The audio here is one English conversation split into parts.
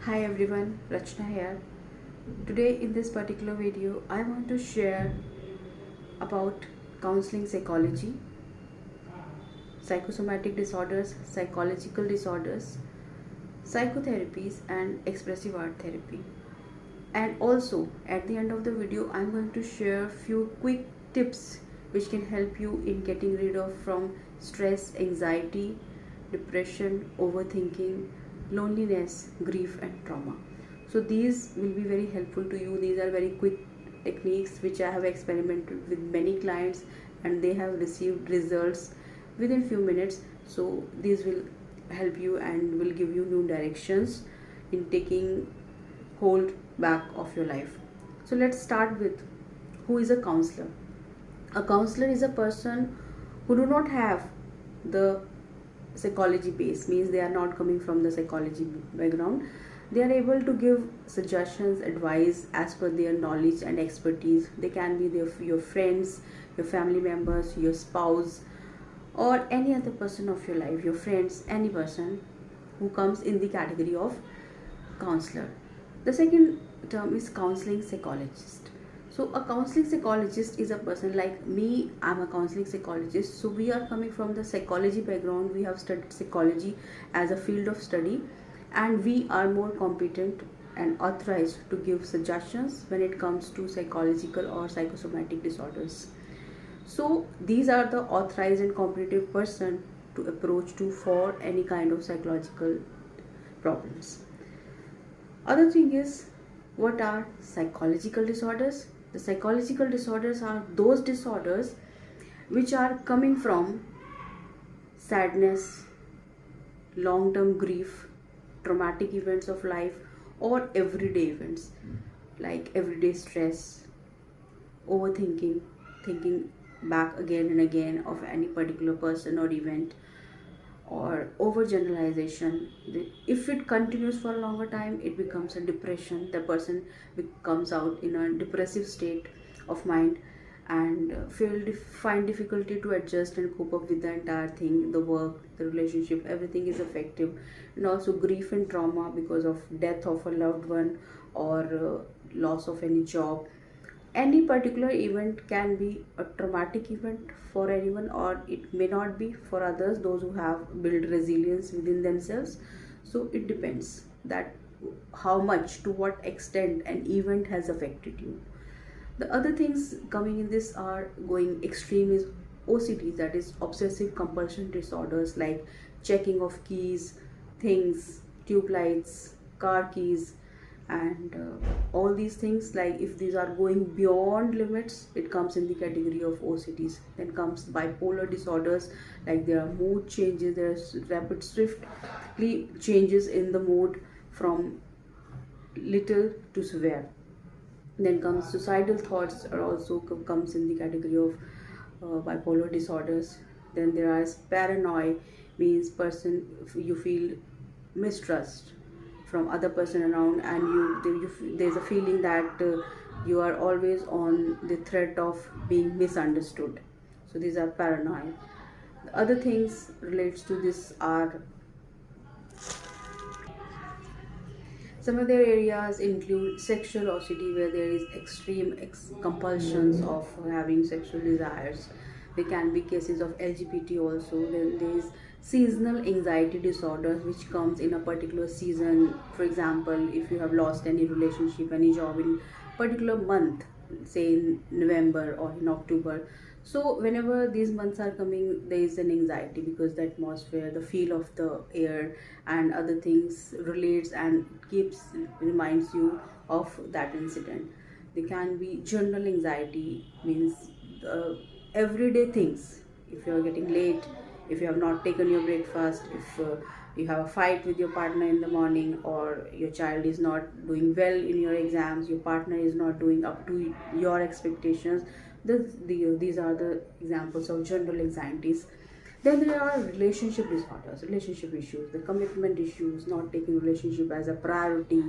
Hi everyone, Rachna here. Today in this particular video, I want to share about counseling psychology, psychosomatic disorders, psychological disorders, psychotherapies and expressive art therapy. And also at the end of the video, I'm going to share few quick tips which can help you in getting rid of from stress, anxiety, depression, overthinking, loneliness, grief and trauma. So these will be very helpful to you. These are very quick techniques which I have experimented with many clients and they have received results within few minutes. So these will help you and will give you new directions in taking hold back of your life. So let's start with who is a counselor. A counselor is a person who do not have the psychology base, means they are not coming from the psychology background. They are able to give suggestions, advice as per their knowledge and expertise. They can be your friends, your family members, your spouse, or any other person of your life, your friends, any person who comes in the category of counselor. The second term is counseling psychologist. So a counseling psychologist is a person like me. I'm a counseling psychologist. So we are coming from the psychology background. We have studied psychology as a field of study and we are more competent and authorized to give suggestions when it comes to psychological or psychosomatic disorders. So these are the authorized and competitive person to approach to for any kind of psychological problems. Other thing is, what are psychological disorders? The psychological disorders are those disorders which are coming from sadness, long-term grief, traumatic events of life, or everyday events like everyday stress, overthinking, thinking back again and again of any particular person or event, or overgeneralization. If it continues for a longer time, it becomes a depression. The person comes out in a depressive state of mind and find difficulty to adjust and cope up with the entire thing, the work, the relationship, everything is effective. And also grief and trauma because of death of a loved one or loss of any job. Any particular event can be a traumatic event for anyone or it may not be for others, those who have built resilience within themselves. So it depends that how much, to what extent an event has affected you. The other things coming in this are going extreme is OCD, that is obsessive compulsion disorders, like checking of keys, things, tube lights, car keys, and all these things. Like if these are going beyond limits, it comes in the category of OCDs. Then comes bipolar disorders, like there are mood changes, there's rapid swiftly changes in the mood from little to severe. Then comes suicidal thoughts are also comes in the category of bipolar disorders. Then there is paranoia, means person you feel mistrust from other person around and there's a feeling that you are always on the threat of being misunderstood. So these are paranoia. The other things relates to this are some other areas include sexual OCD, where there is extreme compulsions of having sexual desires. There can be cases of LGBT also. Then there is seasonal anxiety disorders, which comes in a particular season. For example, if you have lost any relationship, any job in particular month, say in November or in October, so whenever these months are coming, there is an anxiety because the atmosphere, the feel of the air and other things relates and keeps reminds you of that incident. There can be general anxiety, means everyday things. If you are getting late, if you have not taken your breakfast, if you have a fight with your partner in the morning, or your child is not doing well in your exams, your partner is not doing up to your expectations, these are the examples of general anxieties. Then there are relationship disorders, relationship issues, the commitment issues, not taking relationship as a priority.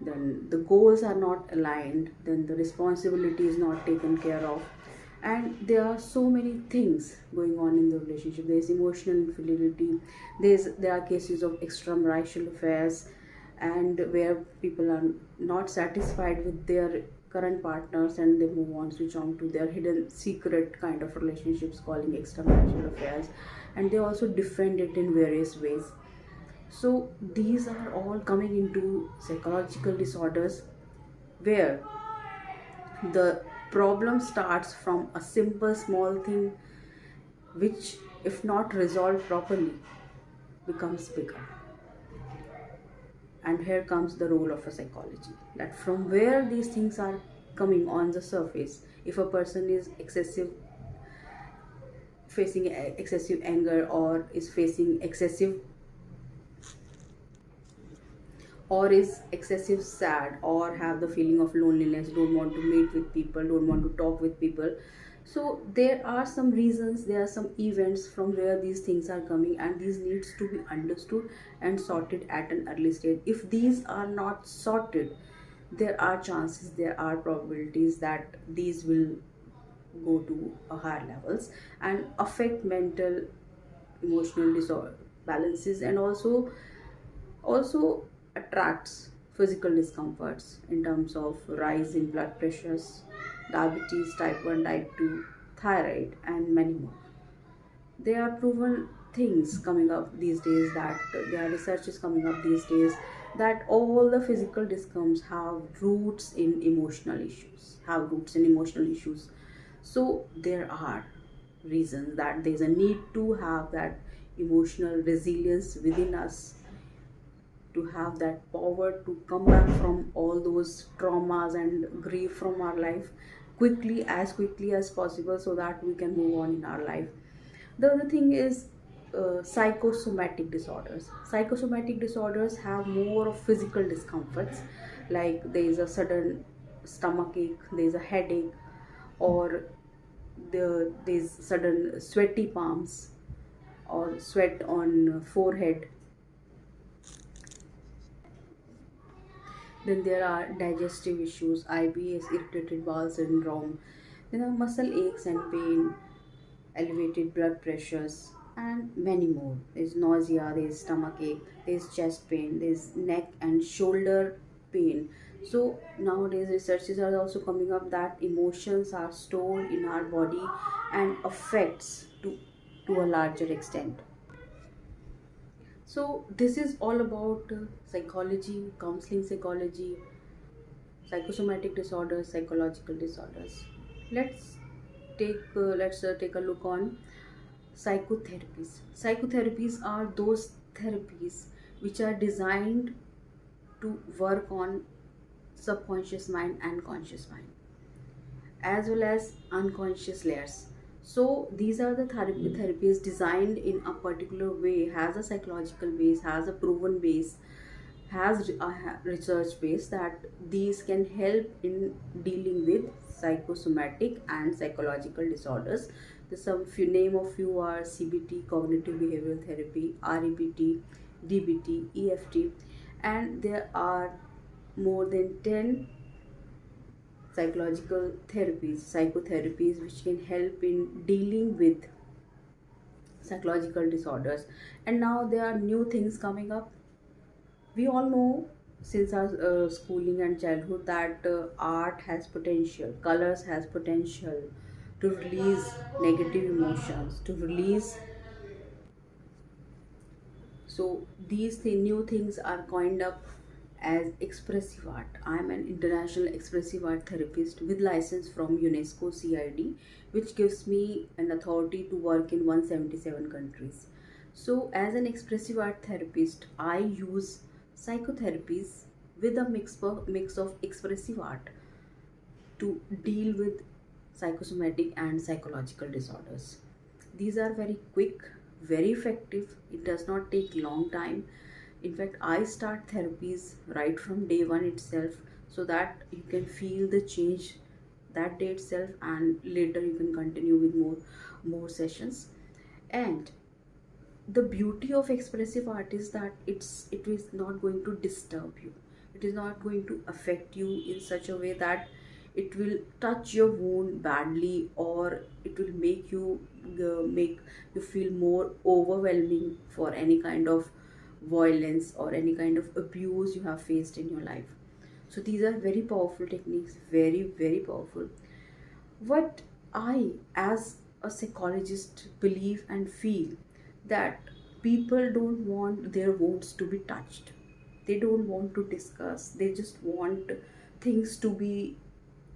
Then the goals are not aligned, then the responsibility is not taken care of, and there are so many things going on in the relationship. There is emotional infidelity, there are cases of extramarital affairs, and where people are not satisfied with their current partners and they move on, switch on to their hidden secret kind of relationships calling extramarital affairs, and they also defend it in various ways. So these are all coming into psychological disorders, where the problem starts from a simple small thing, which if not resolved properly becomes bigger. And here comes the role of a psychology, that from where these things are coming on the surface. If a person is facing excessive anger, or is facing excessive, or is excessive sad, or have the feeling of loneliness, don't want to meet with people, don't want to talk with people, so there are some reasons, there are some events from where these things are coming, and these needs to be understood and sorted at an early stage. If these are not sorted, there are chances, there are probabilities that these will go to a higher levels and affect mental emotional disorder balances, and also attracts physical discomforts in terms of rise in blood pressures, diabetes type 1, type 2, thyroid, and many more. There are proven things coming up these days, that there are research coming up these days, that all the physical discomforts have roots in emotional issues. So there are reasons that there's a need to have that emotional resilience within us, to have that power to come back from all those traumas and grief from our life quickly, as quickly as possible, so that we can move on in our life. The other thing is psychosomatic disorders. Psychosomatic disorders have more of physical discomforts, like there is a sudden stomach ache, there is a headache, or there's sudden sweaty palms, or sweat on forehead. Then there are digestive issues, IBS, irritated bowel syndrome. Then there are muscle aches and pain, elevated blood pressures, and many more. There's nausea, there's stomach ache, there's chest pain, there's neck and shoulder pain. So nowadays researches are also coming up that emotions are stored in our body and affects to a larger extent. So this is all about psychology, counseling psychology, psychosomatic disorders, psychological disorders. Let's take a look on psychotherapies. Psychotherapies are those therapies which are designed to work on subconscious mind and conscious mind, as well as unconscious layers. So these are the therapies designed in a particular way, has a psychological base, has a proven base, has a research base, that these can help in dealing with psychosomatic and psychological disorders. The some few name of few are CBT, cognitive behavioral therapy, REBT, DBT, EFT, and there are more than 10 psychological therapies, psychotherapies, which can help in dealing with psychological disorders. And now there are new things coming up. We all know since our schooling and childhood that art has potential, colors has potential to release negative emotions, to release. So these new things are coined up as expressive art. I am an international expressive art therapist with license from UNESCO CID, which gives me an authority to work in 177 countries. So as an expressive art therapist, I use psychotherapies with a mix of expressive art to deal with psychosomatic and psychological disorders. These are very quick, very effective. It does not take long time. In fact, I start therapies right from day one itself, so that you can feel the change that day itself, and later you can continue with more sessions. And the beauty of expressive art is that it is not going to disturb you, it is not going to affect you in such a way that it will touch your wound badly, or it will make you feel more overwhelming for any kind of violence or any kind of abuse you have faced in your life. So these are very powerful techniques, very, very powerful. What I, as a psychologist, believe and feel that people don't want their wounds to be touched. They don't want to discuss. They just want things to be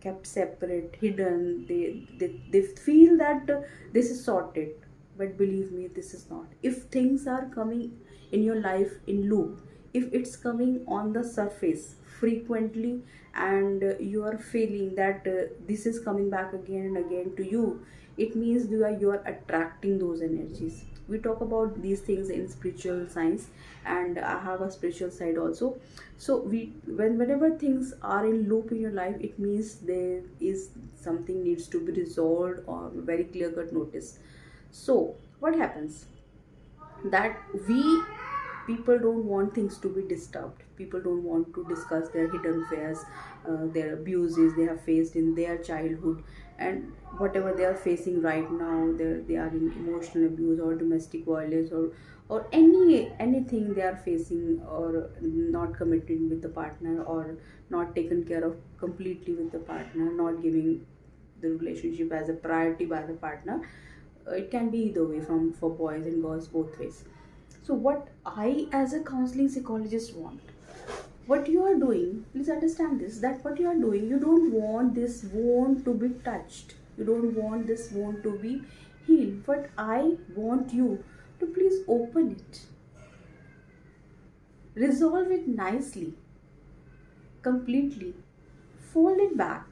kept separate, hidden. They feel that this is sorted. But believe me, this is not. If things are coming in your life in loop, if it's coming on the surface frequently, and you are feeling that this is coming back again and again to you, it means you are attracting those energies. We talk about these things in spiritual science, and I have a spiritual side also. So whenever things are in loop in your life, it means there is something needs to be resolved or very clear cut notice. So what happens, that we people don't want things to be disturbed. People don't want to discuss their hidden fears, their abuses they have faced in their childhood, and whatever they are facing right now. They are in emotional abuse or domestic violence, or anything they are facing, or not committed with the partner, or not taken care of completely with the partner, not giving the relationship as a priority by the partner. It can be either way, from for boys and girls, both ways. So what I, as a counseling psychologist, want, what you are doing, please understand this, that what you are doing, you don't want this wound to be touched, you don't want this wound to be healed. But I want you to please open it, resolve it nicely, completely, fold it back,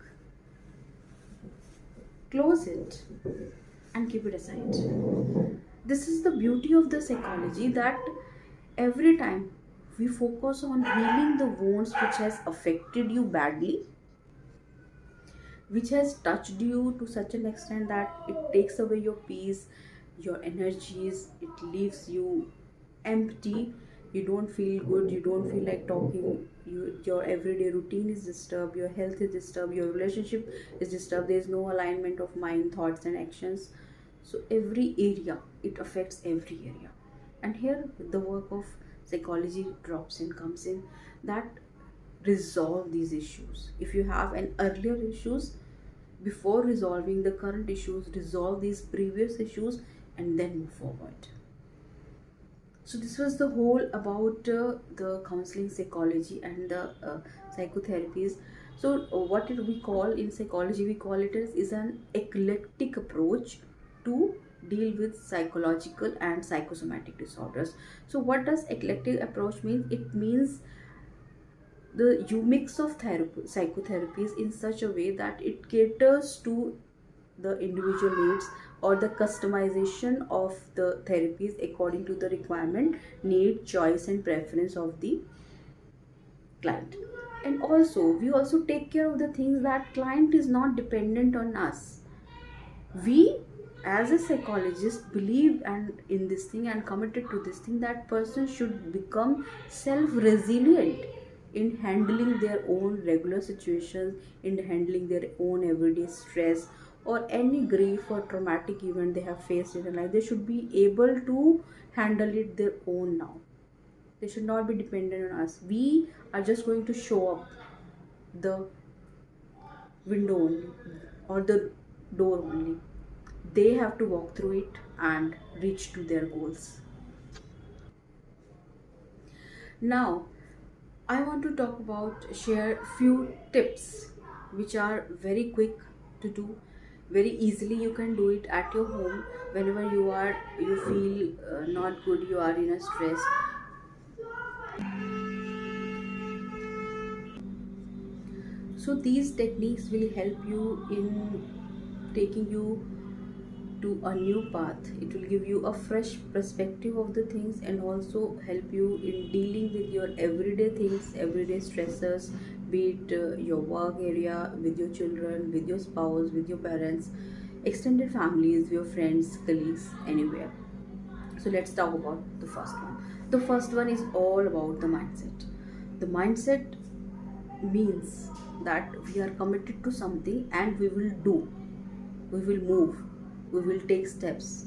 close it, and keep it aside. This is the beauty of the psychology, that every time we focus on healing the wounds which has affected you badly, which has touched you to such an extent that it takes away your peace, your energies, it leaves you empty, you don't feel good, you don't feel like talking, your everyday routine is disturbed, your health is disturbed, your relationship is disturbed, there is no alignment of mind, thoughts, and actions. So every area, it affects every area. And here the work of psychology drops in, comes in, that resolve these issues. If you have an earlier issues, before resolving the current issues, resolve these previous issues, and then move forward. So this was the whole about the counseling psychology and the psychotherapies. So what did we call in psychology, we call it as is an eclectic approach to deal with psychological and psychosomatic disorders. So what does eclectic approach mean? It means the you mix of therapy, psychotherapies in such a way that it caters to the individual needs, or the customization of the therapies according to the requirement, need, choice, and preference of the client. And also we also take care of the things that client is not dependent on us. We, as a psychologist, believe and in this thing and committed to this thing, that person should become self resilient in handling their own regular situations, in handling their own everyday stress, or any grief or traumatic event they have faced in their life. They should be able to handle it their own now. They should not be dependent on us. We are just going to show up the window only, or the door only. They have to walk through it and reach to their goals. Now I want to talk about, share few tips which are very quick to do, very easily you can do it at your home whenever you feel not good, you are in a stress. So these techniques will help you in taking you to a new path. It will give you a fresh perspective of the things, and also help you in dealing with your everyday things, everyday stressors, be it your work area, with your children, with your spouse, with your parents, extended families, your friends, colleagues, anywhere. So let's talk about the first one. The first one is all about the mindset. The mindset means that we are committed to something and we will do, we will move, we will take steps.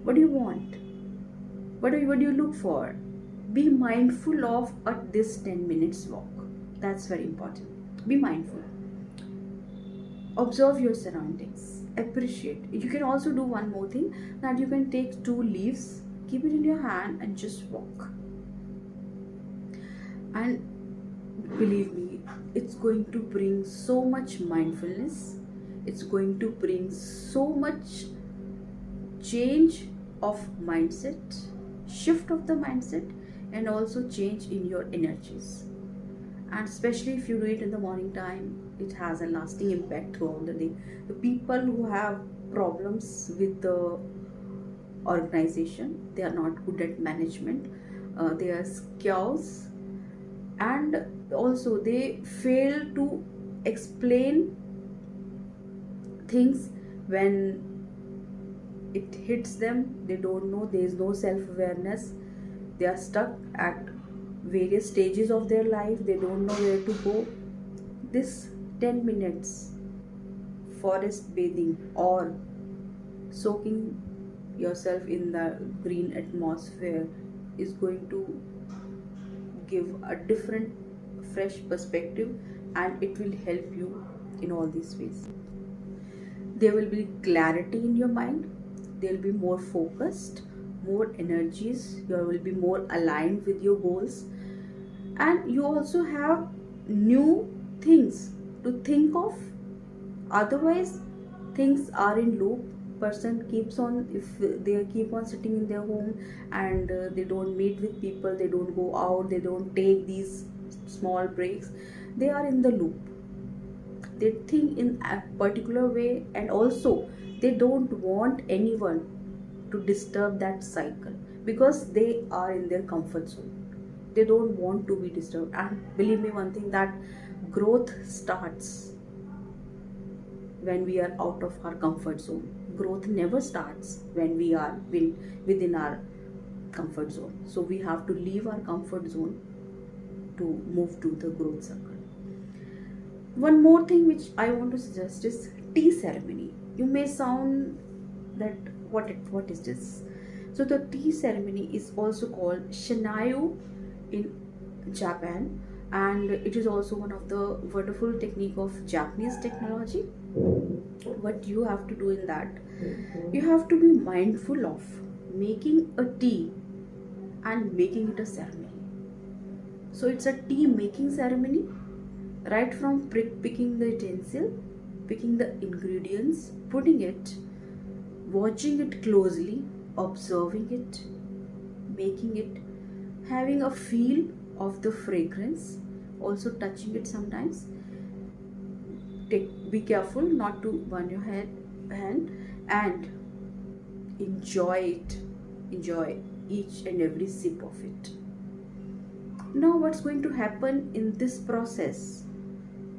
What do you want? What do you look for? Be mindful of this 10 minutes walk. That's very important. Be mindful. Observe your surroundings. Appreciate. You can also do one more thing, that you can take two leaves, keep it in your hand, and just walk. And believe me, it's going to bring so much mindfulness. It's going to bring so much change of mindset, shift of the mindset, and also change in your energies. And especially if you do it in the morning time, it has a lasting impact throughout the day. The people who have problems with the organization, they are not good at management, they are chaos, and also they fail to explain things when it hits them. They don't know, there is no self-awareness, they are stuck at various stages of their life, they don't know where to go. This 10 minutes forest bathing or soaking yourself in the green atmosphere is going to give a different fresh perspective, and it will help you in all these ways. There will be clarity in your mind, there will be more focused, more energies, you will be more aligned with your goals, and you also have new things to think of. Otherwise, things are in loop. Person keeps on, if they keep on sitting in their home and they don't meet with people, they don't go out, they don't take these small breaks, they are in the loop. They think in a particular way, and also they don't want anyone to disturb that cycle because they are in their comfort zone. They don't want to be disturbed. And believe me one thing, that growth starts when we are out of our comfort zone. Growth never starts when we are within our comfort zone. So we have to leave our comfort zone to move to the growth circle. One more thing which I want to suggest is tea ceremony. You may sound that what is this? So the tea ceremony is also called shinayu in Japan, and it is also one of the wonderful technique of Japanese technology. What you have to do in that, you have to be mindful of making a tea and making it a ceremony. So it's a tea making ceremony, right from picking the utensil, picking the ingredients, putting it, watching it closely, observing it, making it, having a feel of the fragrance, also touching it sometimes. Be careful not to burn your hand, and enjoy it. Enjoy each and every sip of it. Now what's going to happen in this process?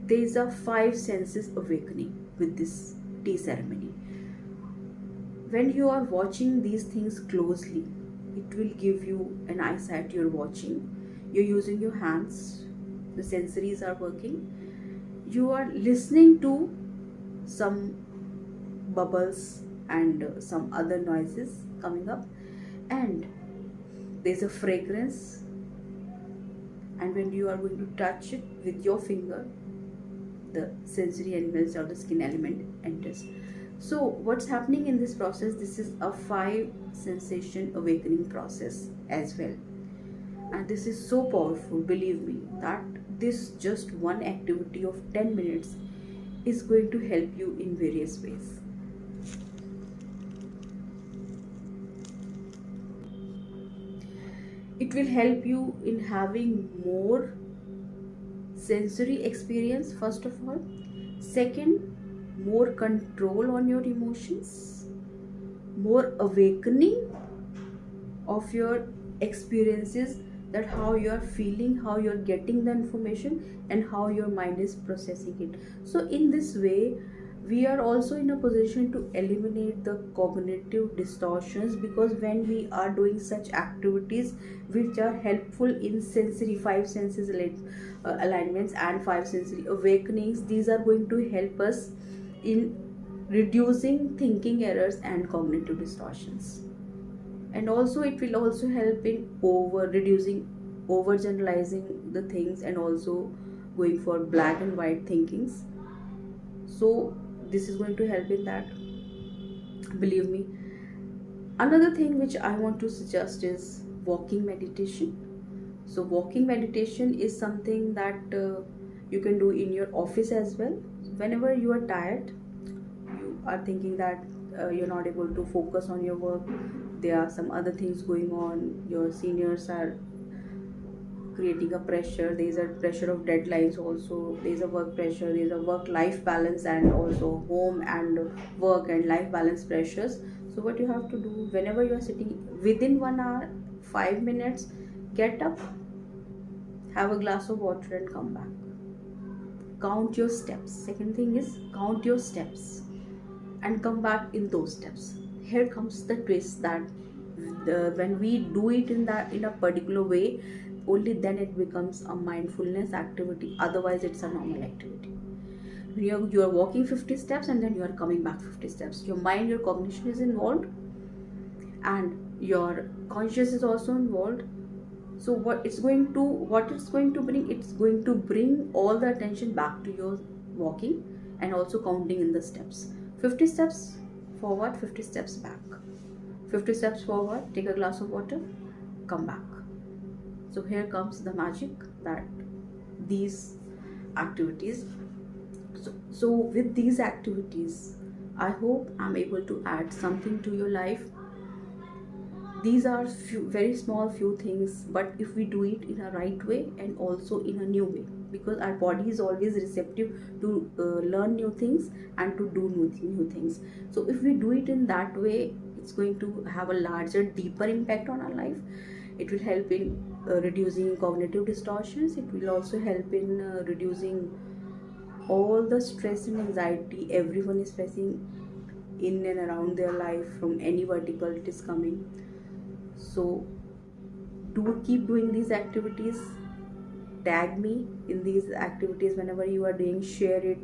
There is a 5 senses awakening with this tea ceremony. When you are watching these things closely, it will give you an eyesight. You're watching, you're using your hands, the sensories are working, you are listening to some bubbles and some other noises coming up, and there's a fragrance, and when you are going to touch it with your finger, the sensory elements or the skin element enters. So what's happening in this process, this is a 5 sensation awakening process as well, and this is so powerful. Believe me that this just one activity of 10 minutes is going to help you in various ways. It will help you in having more sensory experience, first of all. Second, more control on your emotions, more awakening of your experiences, that how you are feeling, how you are getting the information, and how your mind is processing it. So in this way, we are also in a position to eliminate the cognitive distortions, because when we are doing such activities which are helpful in sensory 5 senses alignments and 5 sensory awakenings, these are going to help us in reducing thinking errors and cognitive distortions. And also it will also help in over reducing over generalizing the things, and also going for black and white thinkings. So this is going to help in that, believe me. Another thing which I want to suggest is walking meditation. So walking meditation is something that you can do in your office as well. Whenever you are tired, you are thinking that you're not able to focus on your work, there are some other things going on, your seniors are creating a pressure, there is a pressure of deadlines, also there is a work pressure, there is a work life balance, and also home and work and life balance pressures. So what you have to do, whenever you are sitting, within 1 hour, 5 minutes, get up, have a glass of water and come back. Count your steps. Second thing is count your steps and come back in those steps. Here comes the twist, that when we do it in a particular way, only then it becomes a mindfulness activity. Otherwise, it's a normal activity. When you are walking 50 steps and then you are coming back 50 steps. Your mind, your cognition is involved, and your conscious is also involved. So what it's going to bring, it's going to bring all the attention back to your walking, and also counting in the steps. 50 steps forward, 50 steps back. 50 steps forward, take a glass of water, come back. So here comes the magic, that these activities. So with these activities, I hope I'm able to add something to your life. These are very small few things, but if we do it in a right way and also in a new way, because our body is always receptive to learn new things and to do new things. So if we do it in that way, it's going to have a larger, deeper impact on our life. It will help in reducing cognitive distortions. It will also help in reducing all the stress and anxiety everyone is facing in and around their life, from any vertical it is coming. So do keep doing these activities. Tag me in these activities whenever you are doing. Share it,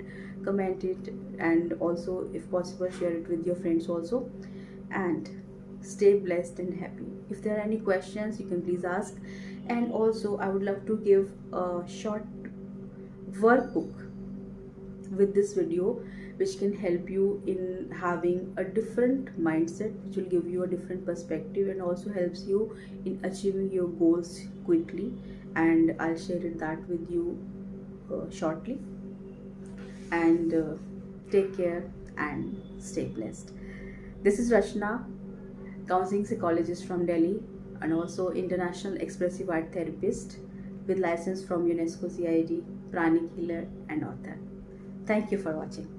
comment it, and also if possible share it with your friends also. And stay blessed and happy. If there are any questions, you can please ask. And also I would love to give a short workbook with this video, which can help you in having a different mindset, which will give you a different perspective and also helps you in achieving your goals quickly. And I'll share that with you shortly. And take care and stay blessed. This is Rachna, counseling psychologist from Delhi, and also international expressive art therapist with license from UNESCO CID, pranic healer and author. Thank you for watching.